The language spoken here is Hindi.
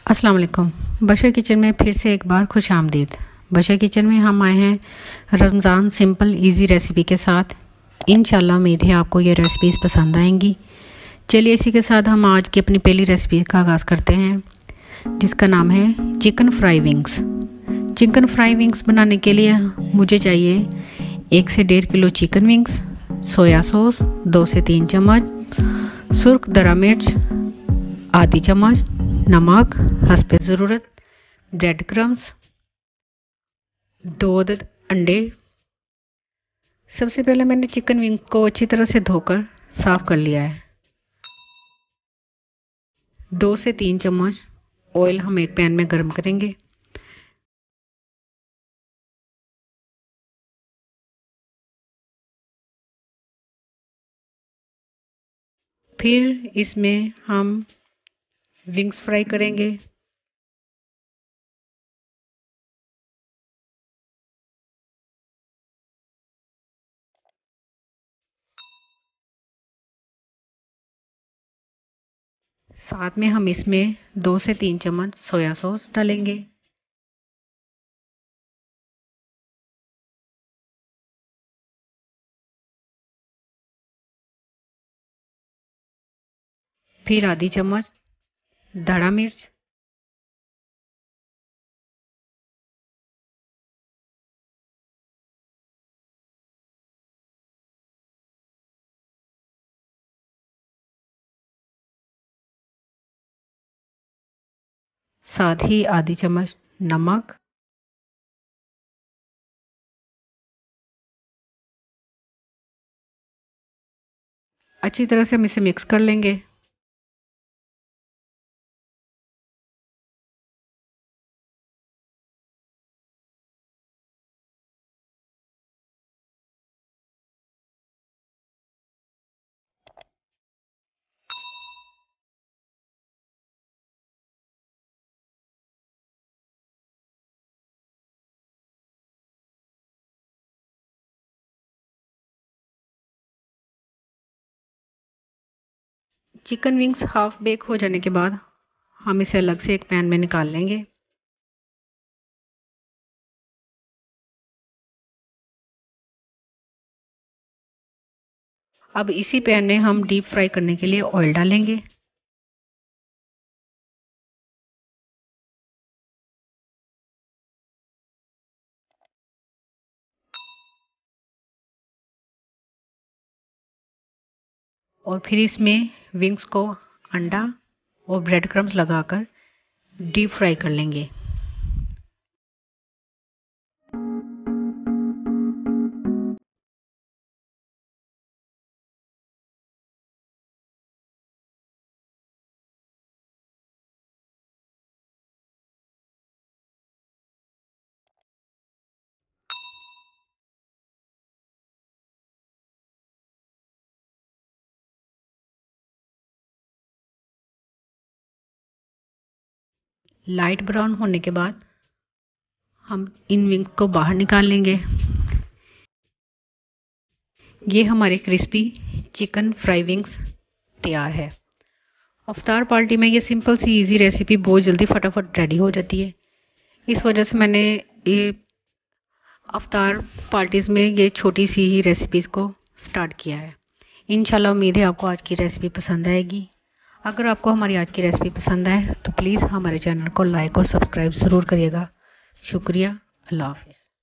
अस्सलाम वालेकुम। बशर किचन में फिर से एक बार खुश आमदीद। बशर किचन में हम आए हैं रमज़ान सिंपल इजी रेसिपी के साथ। इंशाल्लाह उम्मीद है आपको ये रेसिपीज़ पसंद आएंगी। चलिए इसी के साथ हम आज की अपनी पहली रेसिपी का आगाज़ करते हैं, जिसका नाम है chicken fry wings. Chicken fry wings बनाने के लिए मुझे चाहिए 1 से 1.5 kilo chicken wings, soya sauce 2 से 3 चम्मच, सुर्ख दरा मिर्च आधी चम्मच, नमक हस्बे ज़रूरत, ब्रेड क्रम्स, 2 अंडे। सबसे पहले मैंने चिकन विंग को अच्छी तरह से धोकर साफ कर लिया है। 2 से 3 चम्मच ऑयल हम एक पैन में गर्म करेंगे। फिर इसमें हम विंग्स फ्राई करेंगे। साथ में हम इसमें 2 से 3 चम्मच सोया सॉस डालेंगे। फिर आधी चम्मच धड़ा मिर्च, साथ ही आधी चम्मच नमक, अच्छी तरह से हम इसे मिक्स कर लेंगे। चिकन विंग्स हाफ बेक हो जाने के बाद हम इसे अलग से एक पैन में निकाल लेंगे। अब इसी पैन में हम डीप फ्राई करने के लिए ऑयल डालेंगे। और फिर इसमें विंग्स को अंडा और ब्रेड क्रम्स लगाकर डीप फ्राई कर लेंगे। लाइट ब्राउन होने के बाद हम इन विंग को बाहर निकाल लेंगे। ये हमारे क्रिस्पी चिकन फ्राई विंग्स तैयार है। अफ्तार पार्टी में ये सिंपल सी इजी रेसिपी बहुत जल्दी फटाफट रेडी हो जाती है। इस वजह से मैंने ये अफ्तार पार्टीज़ में ये छोटी सी ही रेसिपीज़ को स्टार्ट किया है। इंशाल्लाह उम्मीद है आपको आज की रेसिपी पसंद आएगी। अगर आपको हमारी आज की रेसिपी पसंद आए तो प्लीज़ हमारे चैनल को लाइक और सब्सक्राइब ज़रूर करिएगा। शुक्रिया। अल्लाह हाफ़िज़।